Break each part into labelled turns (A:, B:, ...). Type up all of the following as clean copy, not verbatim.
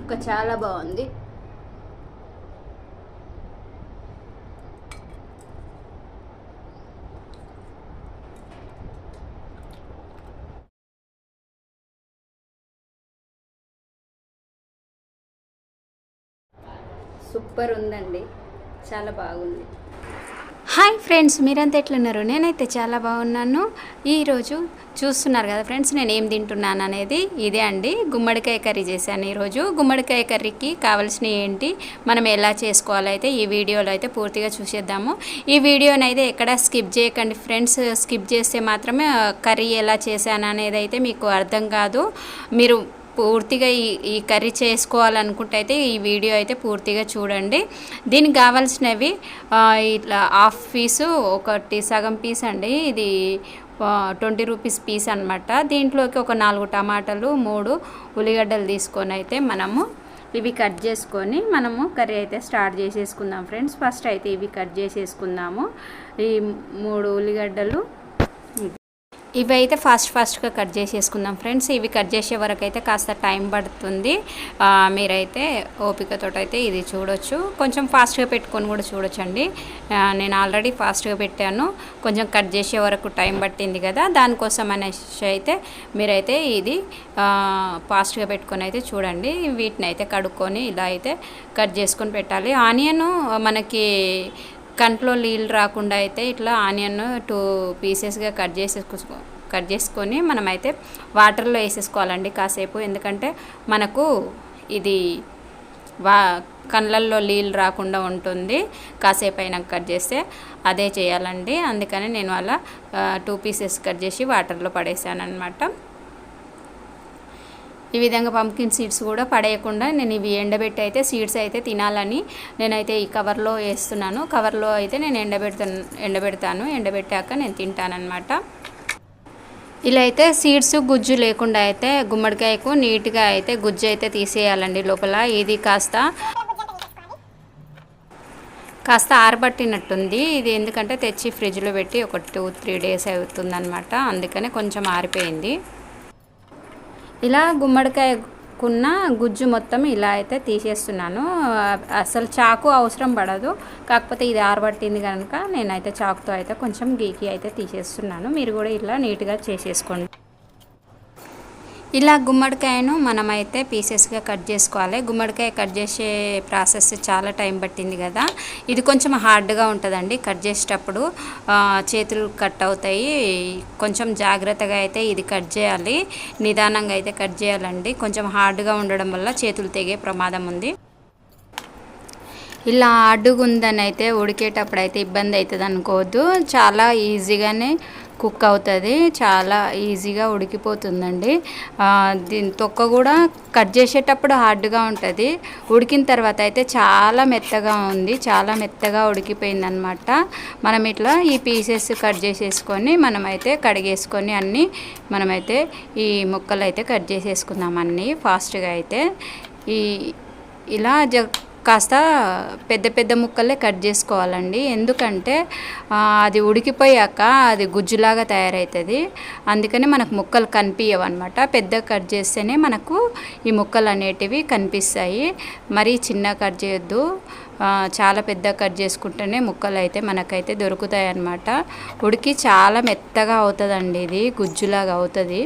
A: ముక్క చాలా బాగుంది. సూపర్ ఉందండి, చాలా బాగుంది. హాయ్ ఫ్రెండ్స్, మీరంతా ఎట్లున్నారు? నేనైతే చాలా బాగున్నాను. ఈరోజు చూస్తున్నారు కదా ఫ్రెండ్స్, నేను ఏం తింటున్నాను అనేది ఇదే అండి. గుమ్మడికాయ కర్రీ చేశాను ఈరోజు. గుమ్మడికాయ కర్రీకి కావాల్సినవి ఏంటి, మనం ఎలా చేసుకోవాలో అయితే ఈ వీడియోలో అయితే పూర్తిగా చూసేద్దాము. ఈ వీడియోని అయితే ఎక్కడ స్కిప్ చేయకండి ఫ్రెండ్స్. స్కిప్ చేస్తే మాత్రమే కర్రీ ఎలా చేశాను అనేది అయితే మీకు అర్థం కాదు. మీరు పూర్తిగా ఈ కర్రీ చేసుకోవాలనుకుంటే అయితే ఈ వీడియో అయితే పూర్తిగా చూడండి. దీనికి కావాల్సినవి ఇట్లా హాఫ్ పీసు, ఒకటి సగం పీస్ అండి, ఇది 20 రూపీస్ పీస్ అనమాట. దీంట్లోకి ఒక 4 టమాటాలు, 3 ఉల్లిగడ్డలు తీసుకొని అయితే మనము ఇవి కట్ చేసుకొని మనము కర్రీ అయితే స్టార్ట్ చేసేసుకుందాం ఫ్రెండ్స్. ఫస్ట్ అయితే ఇవి కట్ చేసేసుకుందాము. ఈ 3 ఉల్లిగడ్డలు ఇవి అయితే ఫాస్ట్గా కట్ చేసేసుకుందాం ఫ్రెండ్స్. ఇవి కట్ చేసే వరకు అయితే కాస్త టైం పడుతుంది. మీరైతే ఓపికతో అయితే ఇది చూడొచ్చు. కొంచెం ఫాస్ట్గా పెట్టుకొని కూడా చూడొచ్చండి. నేను ఆల్రెడీ ఫాస్ట్గా పెట్టాను, కొంచెం కట్ చేసే వరకు టైం పట్టింది కదా, దానికోసం అనేసి అయితే మీరైతే ఇది ఫాస్ట్గా పెట్టుకొని అయితే చూడండి. వీటిని అయితే కడుక్కొని ఇలా అయితే కట్ చేసుకొని పెట్టాలి. ఆనియన్ మనకి కంట్లో నీళ్ళు రాకుండా అయితే ఇట్లా ఆనియన్ 2 పీసెస్గా కట్ చేసుకొని మనమైతే వాటర్లో వేసేసుకోవాలండి కాసేపు. ఎందుకంటే మనకు ఇది కళ్ళల్లో నీళ్ళు రాకుండా ఉంటుంది కాసేపు అయినా కట్ చేస్తే. అదే చేయాలండి. అందుకని నేను అలా 2 పీసెస్ కట్ చేసి వాటర్లో పడేసాను అనమాట. ఈ విధంగా పంకిన్ సీడ్స్ కూడా పడేయకుండా నేను ఇవి ఎండబెట్టి అయితే సీడ్స్ అయితే తినాలని నేనైతే ఈ కవర్లో వేస్తున్నాను. కవర్లో అయితే నేను ఎండబెడతాను. ఎండబెట్టాక నేను తింటానన్నమాట. ఇలా అయితే సీడ్స్ గుజ్జు లేకుండా అయితే గుమ్మడికాయకు నీట్గా అయితే గుజ్జు అయితే తీసేయాలండి లోపల. ఇది కాస్త ఆరబట్టినట్టుంది ఇది. ఎందుకంటే తెచ్చి ఫ్రిడ్జ్లో పెట్టి ఒక 2-3 డేస్ అవుతుందన్నమాట. అందుకనే కొంచెం ఆరిపోయింది. ఇలా గుమ్మడికాయకున్న గుజ్జు మొత్తం ఇలా అయితే తీసేస్తున్నాను. అసలు చాకు అవసరం పడదు, కాకపోతే ఇది ఆరబట్టింది కనుక నేనైతే చాకుతో అయితే కొంచెం గీకి అయితే తీసేస్తున్నాను. మీరు కూడా ఇలా నీట్గా చేసేసుకోండి. ఇలా గుమ్మడికాయను మనమైతే పీసెస్గా కట్ చేసుకోవాలి. గుమ్మడికాయ కట్ చేసే ప్రాసెస్ చాలా టైం పట్టింది కదా. ఇది కొంచెం హార్డ్గా ఉంటుందండి. కట్ చేసేటప్పుడు చేతులు కట్ అవుతాయి. కొంచెం జాగ్రత్తగా అయితే ఇది కట్ చేయాలి. నిదానంగా అయితే కట్ చేయాలండి. కొంచెం హార్డ్గా ఉండడం వల్ల చేతులు తెగే ప్రమాదం ఉంది. ఇలా అడుగుందని అయితే ఉడికేటప్పుడు అయితే ఇబ్బంది అవుతుంది అనుకోవద్దు. చాలా ఈజీగానే కుక్ అవుతుంది, చాలా ఈజీగా ఉడికిపోతుందండి. దీని తొక్క కూడా కట్ చేసేటప్పుడు హార్డ్గా ఉంటుంది, ఉడికిన తర్వాత అయితే చాలా మెత్తగా ఉంది, చాలా మెత్తగా ఉడికిపోయింది అనమాట. మనం ఇట్లా ఈ పీసెస్ కట్ చేసేసుకొని మనమైతే కడిగేసుకొని అన్నీ మనమైతే ఈ ముక్కలు అయితే కట్ చేసేసుకుందాం అన్నీ ఫాస్ట్గా అయితే. ఇలా కాస్త పెద్ద పెద్ద ముక్కలే కట్ చేసుకోవాలండి. ఎందుకంటే అది ఉడికిపోయాక అది గుజ్జులాగా తయారవుతుంది. అందుకని మనకు ముక్కలు కనిపించవు అనమాట. పెద్ద కట్ చేస్తేనే మనకు ఈ ముక్కలు అనేటివి కనిపిస్తాయి. మరీ చిన్న కట్ చేయొద్దు, చాలా పెద్ద కట్ చేసుకుంటేనే ముక్కలు అయితే మనకైతే దొరుకుతాయి అన్నమాట. ఉడికి చాలా మెత్తగా అవుతుందండి, ఇది గుజ్జులాగా అవుతుంది.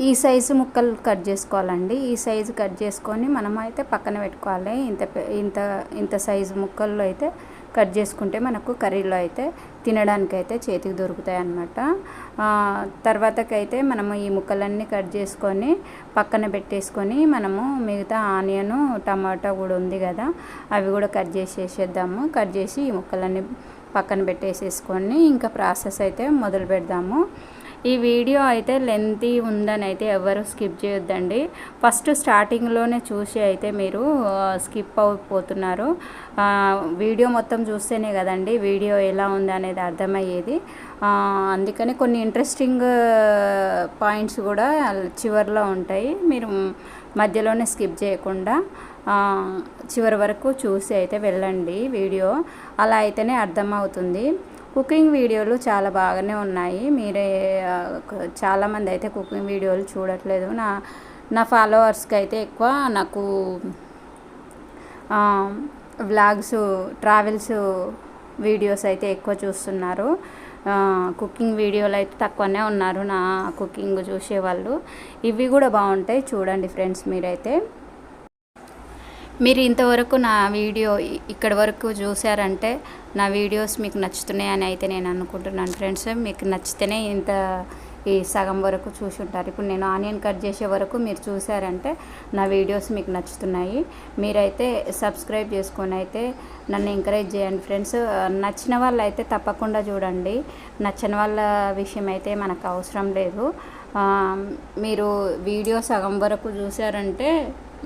A: ఈ సైజు ముక్కలు కట్ చేసుకోవాలండి. ఈ సైజు కట్ చేసుకొని మనం అయితే పక్కన పెట్టుకోవాలి. ఇంత సైజు ముక్కల్లో అయితే కట్ చేసుకుంటే మనకు కర్రీలో అయితే తినడానికి అయితే చేతికి దొరుకుతాయి అన్నమాట. తర్వాతకైతే మనము ఈ ముక్కలన్నీ కట్ చేసుకొని పక్కన పెట్టేసుకొని మనము మిగతా ఆనియను టమాటా కూడా ఉంది కదా, అవి కూడా కట్ చేసేద్దాము. కట్ చేసి ఈ ముక్కలన్నీ పక్కన పెట్టేసేసుకొని ఇంకా ప్రాసెస్ అయితే మొదలు పెడదాము. ఈ వీడియో అయితే లెంతీ ఉందని అయితే ఎవరు స్కిప్ చేయొద్దండి. ఫస్ట్ స్టార్టింగ్లోనే చూసి అయితే మీరు స్కిప్ అయిపోతున్నారు. వీడియో మొత్తం చూస్తేనే కదండి వీడియో ఎలా ఉంది అనేది అర్థమయ్యేది. అందుకని కొన్ని ఇంట్రెస్టింగ్ పాయింట్స్ కూడా చివరిలో ఉంటాయి. మీరు మధ్యలోనే స్కిప్ చేయకుండా చివరి వరకు చూసి అయితే వెళ్ళండి వీడియో. అలా అయితేనే అర్థమవుతుంది. కుకింగ్ వీడియోలు చాలా బాగానే ఉన్నాయి. మీరే చాలామంది అయితే కుకింగ్ వీడియోలు చూడట్లేదు. నా ఫాలోవర్స్కి అయితే ఎక్కువ నాకు వ్లాగ్స్, ట్రావెల్స్ వీడియోస్ అయితే ఎక్కువ చూస్తున్నారు. కుకింగ్ వీడియోలు అయితే తక్కువనే ఉన్నారు నా కుకింగ్ చూసేవాళ్ళు. ఇవి కూడా బాగుంటాయి, చూడండి ఫ్రెండ్స్. మీరు ఇంతవరకు నా వీడియో ఇక్కడి వరకు చూసారంటే నా వీడియోస్ మీకు నచ్చుతున్నాయని అయితే నేను అనుకుంటున్నాను ఫ్రెండ్స్. మీకు నచ్చితేనే ఈ సగం వరకు చూసి ఉంటారు. ఇప్పుడు నేను ఆనియన్ కట్ చేసే వరకు మీరు చూసారంటే నా వీడియోస్ మీకు నచ్చుతున్నాయి. మీరైతే సబ్స్క్రైబ్ చేసుకొని అయితే నన్ను ఎంకరేజ్ చేయండి ఫ్రెండ్స్. నచ్చిన వాళ్ళు అయితే తప్పకుండా చూడండి. నచ్చని వాళ్ళ విషయం అయితే మనకు అవసరం లేదు. మీరు వీడియో సగం వరకు చూసారంటే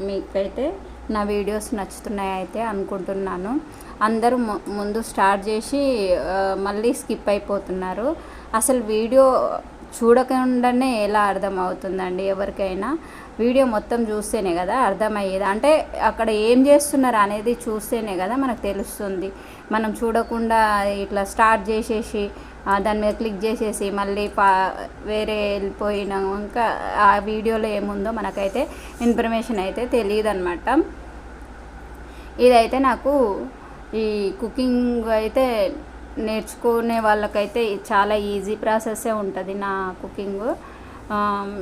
A: మీకైతే నా వీడియోస్ నచ్చుతున్నాయి అయితే అనుకుంటున్నాను. అందరూ ముందు స్టార్ట్ చేసి మళ్ళీ స్కిప్ అయిపోతున్నారు. అసలు వీడియో చూడకుండానే ఎలా అర్థమవుతుందండి ఎవరికైనా? వీడియో మొత్తం చూస్తేనే కదా అర్థమయ్యేది. అంటే అక్కడ ఏం చేస్తున్నారు అనేది చూస్తేనే కదా మనకు తెలుస్తుంది. మనం చూడకుండా ఇట్లా స్టార్ట్ చేసేసి దాని మీద క్లిక్ చేసేసి మళ్ళీ వేరే వెళ్ళిపోయినాక ఆ వీడియోలో ఏముందో మనకైతే ఇన్ఫర్మేషన్ అయితే తెలియదు అనమాట. ఇదైతే నాకు ఈ కుకింగ్ అయితే నేర్చుకునే వాళ్ళకైతే చాలా ఈజీ ప్రాసెస్సే ఉంటుంది నా కుకింగ్.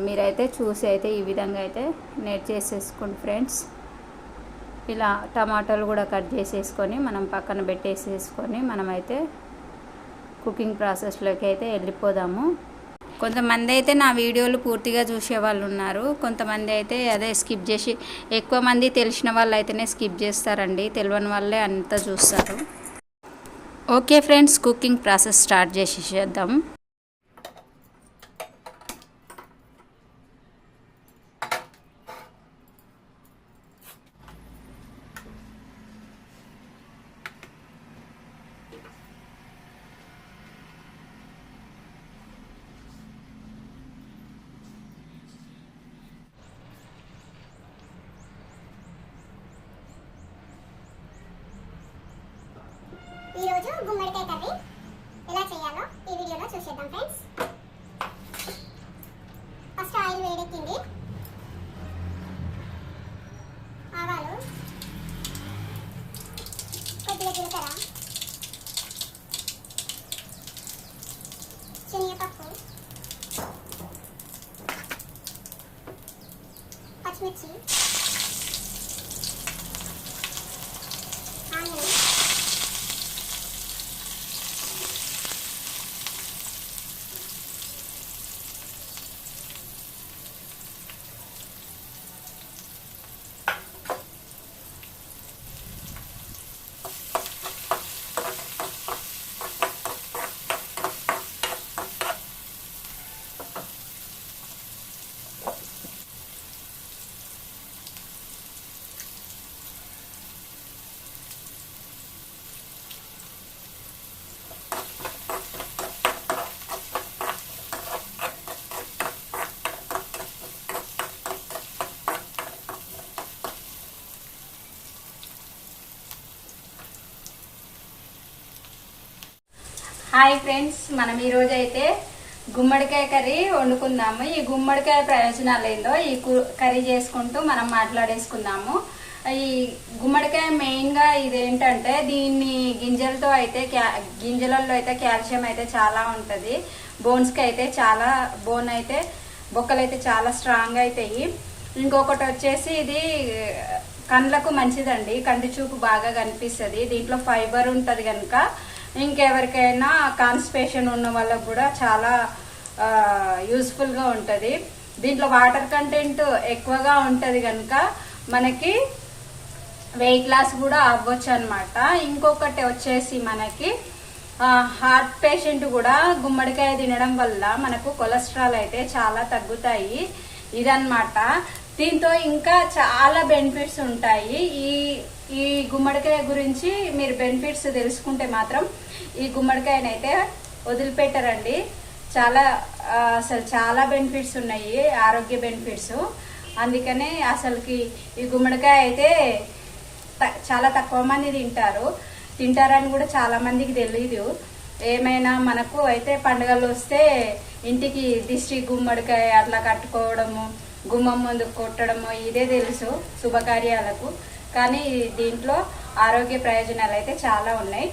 A: మీరైతే చూసి అయితే ఈ విధంగా అయితే నేర్చేసేసుకోండి ఫ్రెండ్స్. ఇలా టమాటాలు కూడా కట్ చేసేసుకొని మనం పక్కన పెట్టేసేసుకొని మనమైతే కుకింగ్ ప్రాసెస్లోకి అయితే వెళ్ళిపోదాము. కొంతమంది అయితే నా వీడియోలు పూర్తిగా చూసేవాళ్ళు ఉన్నారు. కొంతమంది అయితే అదే స్కిప్ చేసి, ఎక్కువ మంది తెలిసిన వాళ్ళు అయితేనే స్కిప్ చేస్తారండి, తెలియని వాళ్ళే అంతా చూస్తారు. Okay friends, cooking process start చేసేద్దాం.
B: ఈరోజు గుమ్మడికాయ కర్రీ ఎలా చేయాలో ఈ వీడియోలో చూసేద్దాం ఫ్రెండ్స్. ఫస్ట్ ఆయిల్ వేడెక్కింది. ఆవాలు, కొద్దిగా జీలకర్ర, శనగపప్పు, పచ్చిమిర్చి, ఆనియన్,
A: హాయ్ ఫ్రెండ్స్, మనం ఈరోజు అయితే గుమ్మడికాయ కర్రీ వండుకుందాము. ఈ గుమ్మడికాయ ప్రయోజనాలు ఏందో ఈ కర్రీ చేసుకుంటూ మనం మాట్లాడేసుకుందాము. ఈ గుమ్మడికాయ మెయిన్గా ఇదేంటంటే దీన్ని గింజలలో అయితే కాల్షియం అయితే చాలా ఉంటుంది. బోన్స్కి అయితే చాలా బొక్కలు అయితే చాలా స్ట్రాంగ్ అవుతాయి. ఇంకొకటి వచ్చేసి ఇది కండ్లకు మంచిదండి, కంటి చూపు బాగా కనిపిస్తుంది. దీంట్లో ఫైబర్ ఉంటుంది కనుక ఇంకెవరికైనా కాన్స్టిపేషన్ ఉన్న వాళ్ళకు కూడా చాలా యూస్ఫుల్గా ఉంటుంది. దీంట్లో వాటర్ కంటెంట్ ఎక్కువగా ఉంటుంది కనుక మనకి వెయిట్ లాస్ కూడా అవ్వచ్చు అనమాట. ఇంకొకటి వచ్చేసి మనకి హార్ట్ పేషెంట్ కూడా గుమ్మడికాయ తినడం వల్ల మనకు కొలెస్ట్రాల్ అయితే చాలా తగ్గుతాయి ఇదన్నమాట. దీంతో ఇంకా చాలా బెనిఫిట్స్ ఉంటాయి. ఈ గుమ్మడికాయ గురించి మీరు బెనిఫిట్స్ తెలుసుకుంటే మాత్రం ఈ గుమ్మడికాయనైతే వదిలిపెట్టరండి. అసలు చాలా బెనిఫిట్స్ ఉన్నాయి, ఆరోగ్య బెనిఫిట్స్. అందుకనే అసలుకి ఈ గుమ్మడికాయ అయితే చాలా తక్కువ మంది తింటారని కూడా చాలా మందికి తెలీదు. ఏమైనా మనకు అయితే పండుగలు వస్తే ఇంటికి దిష్టి గుమ్మడికాయ అట్లా కట్టుకోవడము, గుమ్మం ముందు కొట్టడము ఇదే తెలుసు శుభకార్యాలకు. కానీ దీంట్లో ఆరోగ్య ప్రయోజనాలు అయితే చాలా ఉన్నాయి.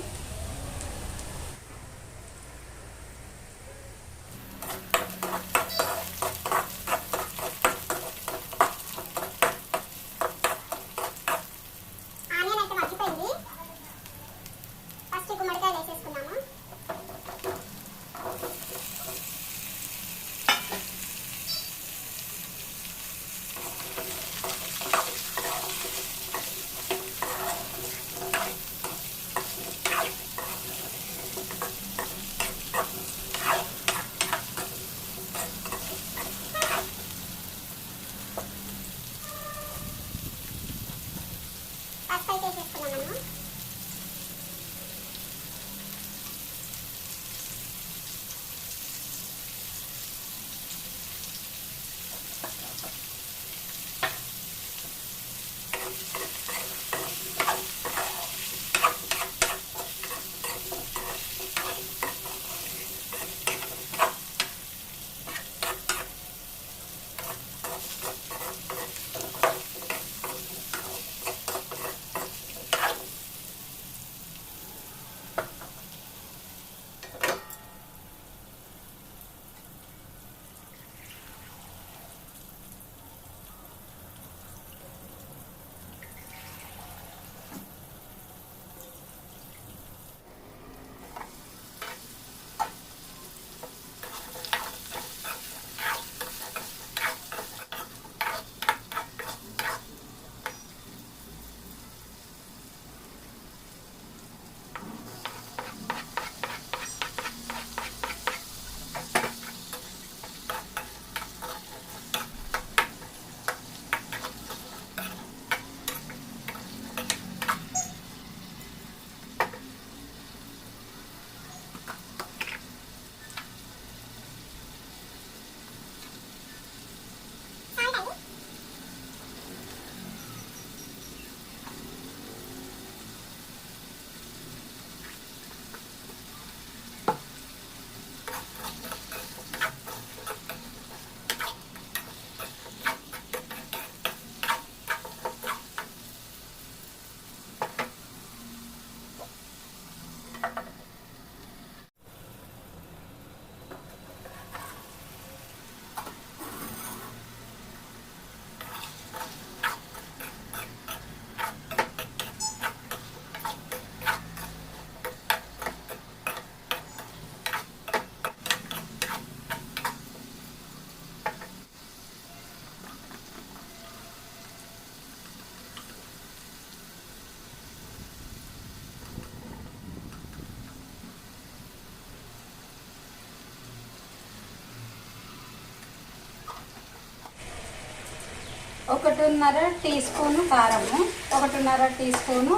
A: ఒకటిన్నర టీ స్పూను కారము, ఒకటిన్నర టీ స్పూను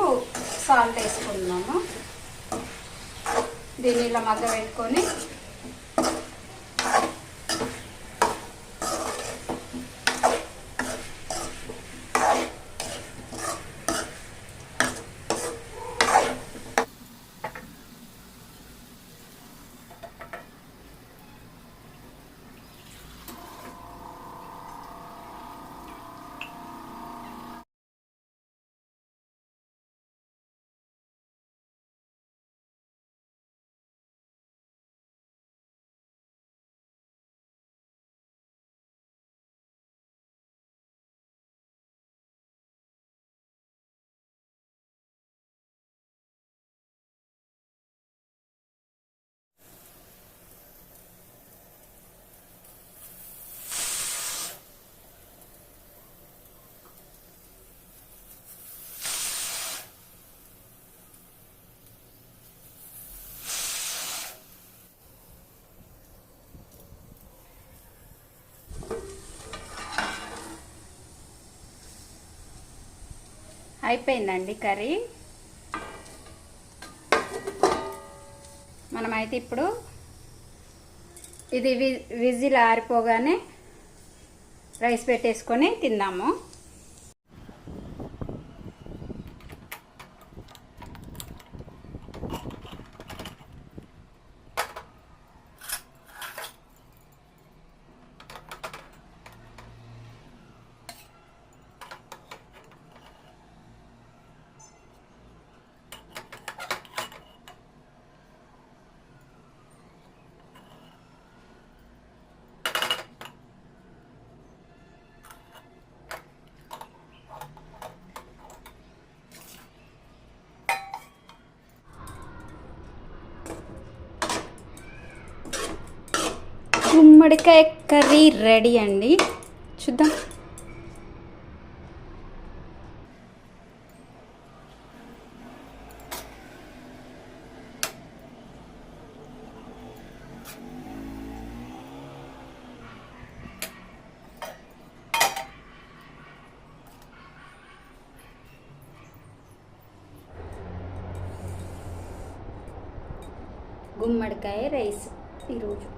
A: సాల్ట్ వేసుకున్నాము. దీన్ని ఇలా మగ్గ పెట్టుకొని అయిపోయిందండి కర్రీ. మనమైతే ఇప్పుడు ఇది విజిల్ ఆరిపోగానే రైస్ పెట్టేసుకొని తిందాము. గుమ్మడికాయ కర్రీ రెడీ అండి. చూద్దాం. గుమ్మడికాయ రైస్ ఈరోజు.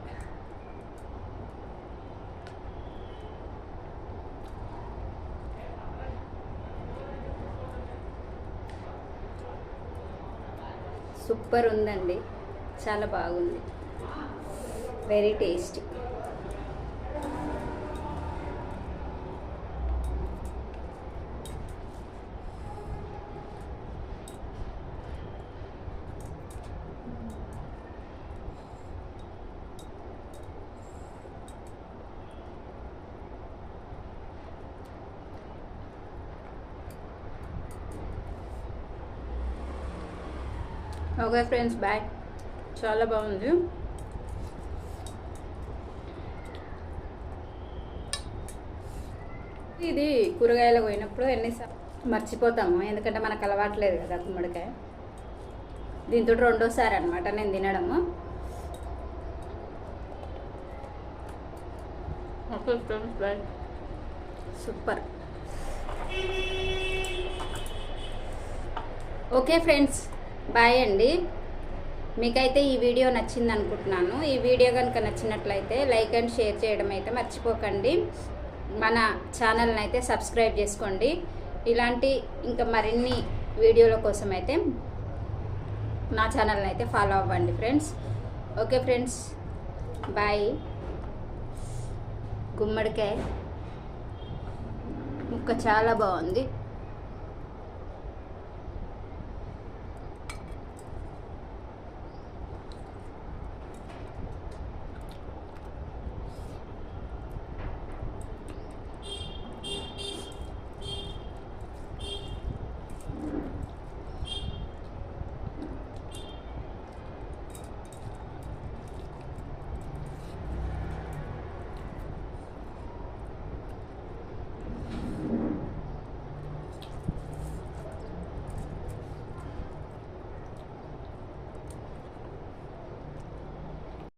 A: సూపర్ ఉందండి, చాలా బాగుంది, very tasty. Okay friends, bye. చాలా బాగుంది. ఇది కూరగాయలకు పోయినప్పుడు ఎన్నిసార్లు మర్చిపోతాము, ఎందుకంటే మనకు అలవాట్లేదు కదా గుమ్మడికాయ. దీంతో రెండోసారి అనమాట నేను తినడము. Okay friends, bye. Super. Okay friends, bye అండి. మీకైతే ఈ వీడియో నచ్చింది అనుకుంటున్నాను. ఈ వీడియో కనుక నచ్చినట్లయితే లైక్ అండ్ షేర్ చేయడం అయితే మర్చిపోకండి. మన ఛానల్ని అయితే సబ్స్క్రైబ్ చేసుకోండి. ఇలాంటి ఇంకా మరిన్ని వీడియోల కోసం అయితే నా ఛానల్ని అయితే ఫాలో అవ్వండి ఫ్రెండ్స్. Okay friends, bye. గుమ్మడికాయ ముక్క చాలా బాగుంది.